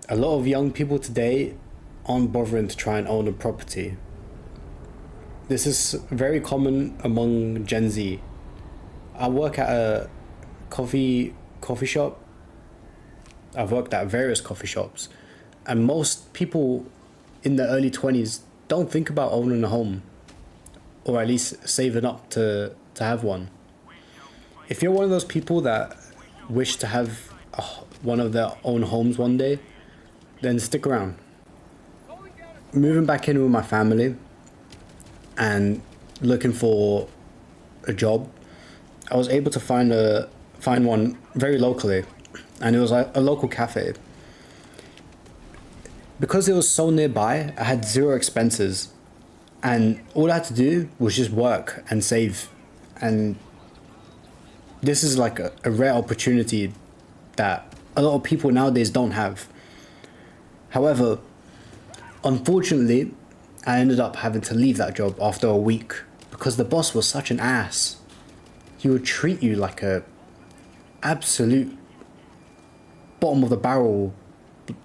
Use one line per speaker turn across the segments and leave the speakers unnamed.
A lot of young people today aren't bothering to try and own a property. This is very common among Gen Z. I work at a coffee shop. I've worked at various coffee shops, and most people in their early 20s don't think about owning a home, or at least saving up to have one. If you're one of those people that wish to have one of their own homes one day, then stick around. Moving back in with my family and looking for a job, I was able to find one very locally, and it was like a local cafe. Because it was so nearby, I had zero expenses, and all I had to do was just work and save. And this is like a rare opportunity that a lot of people nowadays don't have. However, unfortunately, I ended up having to leave that job after a week because the boss was such an ass. He would treat you like a absolute bottom of the barrel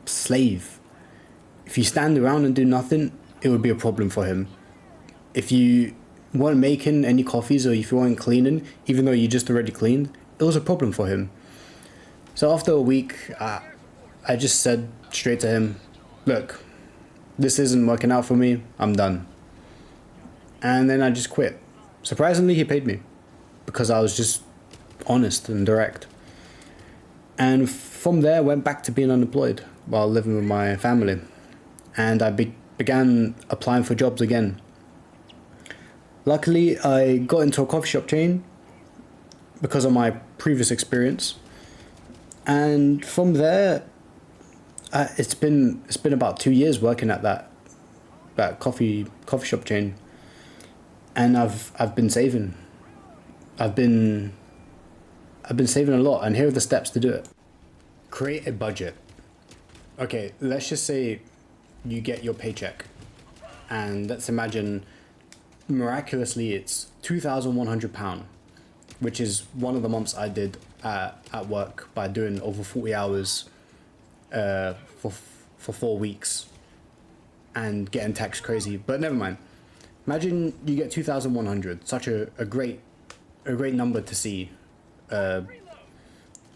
slave. If you stand around and do nothing, it would be a problem for him. If you weren't making any coffees, or if you weren't cleaning, even though you just already cleaned, it was a problem for him. So after a week, I just said straight to him, look, this isn't working out for me, I'm done. And then I just quit. Surprisingly, he paid me because I was just honest and direct. And from there, I went back to being unemployed while living with my family. And I began applying for jobs again. Luckily, I got into a coffee shop chain because of my previous experience. And from there, it's been about 2 years working at that coffee shop chain, and I've been saving. I've been saving a lot, and here are the steps to do it. Create a budget. Okay, let's just say you get your paycheck, and let's imagine miraculously it's £2,100, which is one of the months I did at work by doing over 40 hours for 4 weeks and getting taxed crazy. But never mind. Imagine you get 2,100, such a great number to see.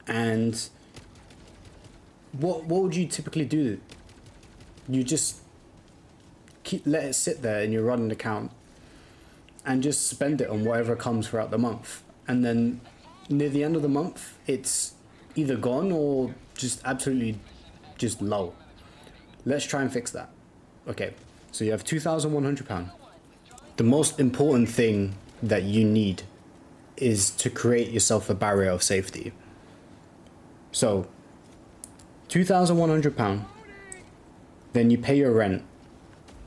And what would you typically do? You just let it sit there in your running account and just spend it on whatever comes throughout the month. And then near the end of the month, it's either gone or just absolutely just low. Let's try and fix that. Okay, so you have £2,100. The most important thing that you need is to create yourself a barrier of safety. So, £2,100, then you pay your rent,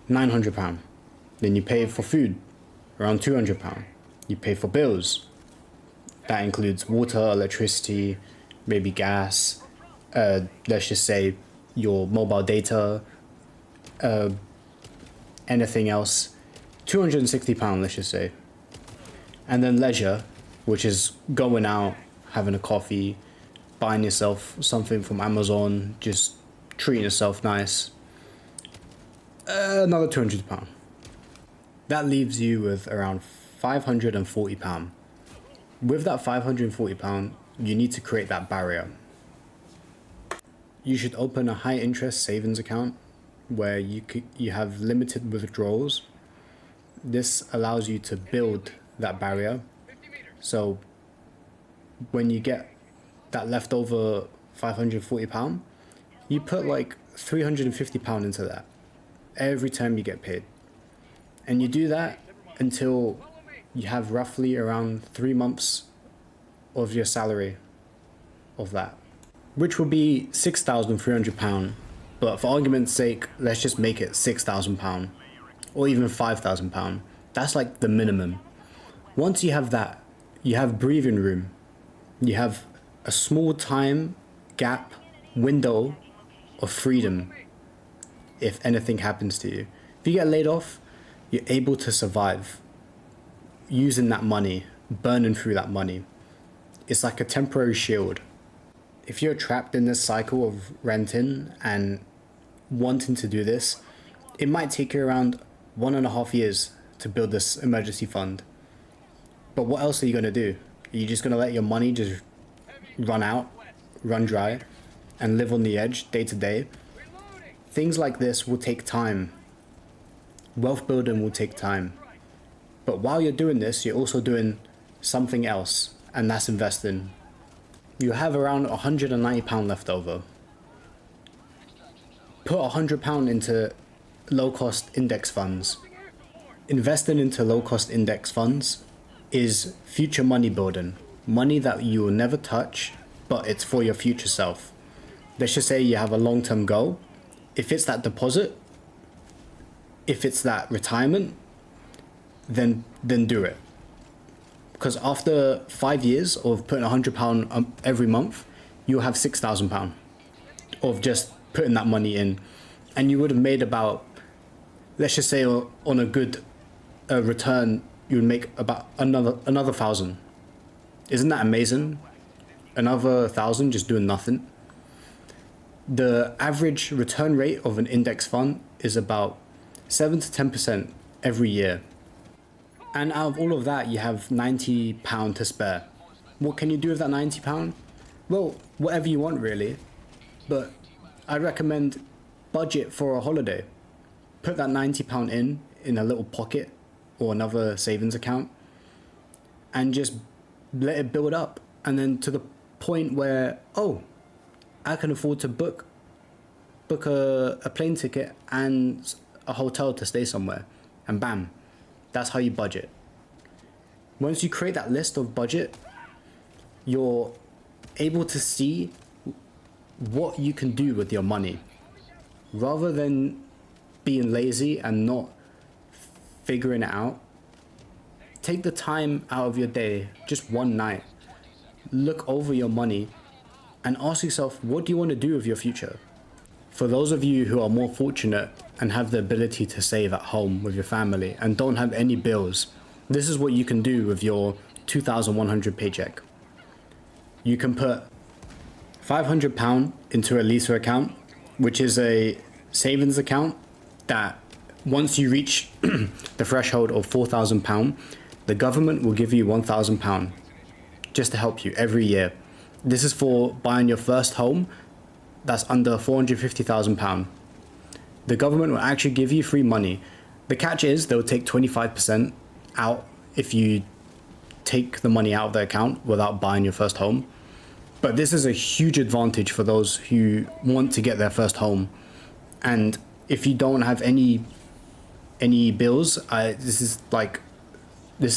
£900. Then you pay for food, around £200. You pay for bills. That includes water, electricity, maybe gas, let's just say your mobile data, anything else, £260, let's just say. And then leisure, which is going out, having a coffee, buying yourself something from Amazon, just treating yourself nice, another £200. That leaves you with around £540. With that £540, you need to create that barrier. You should open a high interest savings account where you have limited withdrawals. This allows you to build that barrier. So when you get that leftover £540, you put like £350 into that every time you get paid. And you do that until you have roughly around 3 months of your salary of that, which will be £6,300. But for argument's sake, let's just make it £6,000 or even £5,000. That's like the minimum. Once you have that, you have breathing room. You have a small time gap window of freedom if anything happens to you. If you get laid off, you're able to survive using that money, burning through that money. It's like a temporary shield. if you're trapped in this cycle of renting and wanting to do this, it might take you around 1.5 years to build this emergency fund. But what else are you going to do? Are you just going to let your money just run out, run dry, and live on the edge day to day? Things like this will take time. Wealth building will take time. But while you're doing this, you're also doing something else, and that's investing. You have around £190 left over. Put £100 into low-cost index funds. Investing into low-cost index funds is future money building. Money that you will never touch, but it's for your future self. Let's just say you have a long-term goal. If it's that deposit, if it's that retirement, then do it. Because after 5 years of putting £100 every month, you'll have £6,000 of just putting that money in. And you would have made about, let's just say on a good return, you would make about another 1,000. Isn't that amazing? Another 1,000 just doing nothing. The average return rate of an index fund is about 7 to 10% every year. And out of all of that, you have £90 to spare. What can you do with that £90? Well, whatever you want really. But I recommend budget for a holiday. Put that £90 in a little pocket or another savings account and just let it build up. And then to the point where, oh, I can afford to book a plane ticket and a hotel to stay somewhere. And bam, that's how you budget. Once you create that list of budget, you're able to see what you can do with your money. Rather than being lazy and not figuring it out, take the time out of your day, just one night, look over your money and ask yourself, what do you want to do with your future? For those of you who are more fortunate and have the ability to save at home with your family and don't have any bills, this is what you can do with your 2,100 paycheck. You can put £500 into a Lisa account, which is a savings account that once you reach the threshold of £4,000, the government will give you £1,000 just to help you every year. This is for buying your first home that's under £450,000. The government will actually give you free money. The catch is they'll take 25% out if you take the money out of the account without buying your first home. But this is a huge advantage for those who want to get their first home. And if you don't have any bills, this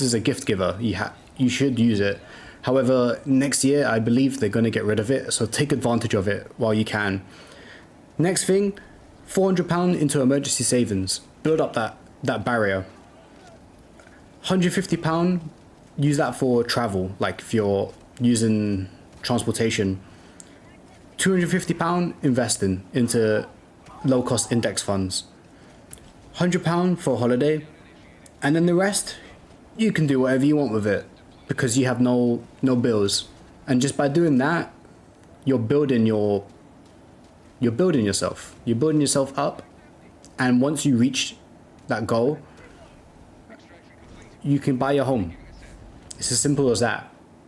is a gift giver. You should use it. However, next year I believe they're going to get rid of it, so take advantage of it while you can. Next thing, £400 into emergency savings. Build up that barrier. £150, use that for travel, like if you're using transportation. £250 investing into low-cost index funds. £100 for a holiday, and then the rest, you can do whatever you want with it because you have no bills. And just by doing that, you're building yourself. You're building yourself up, and once you reach that goal, you can buy your home. It's as simple as that.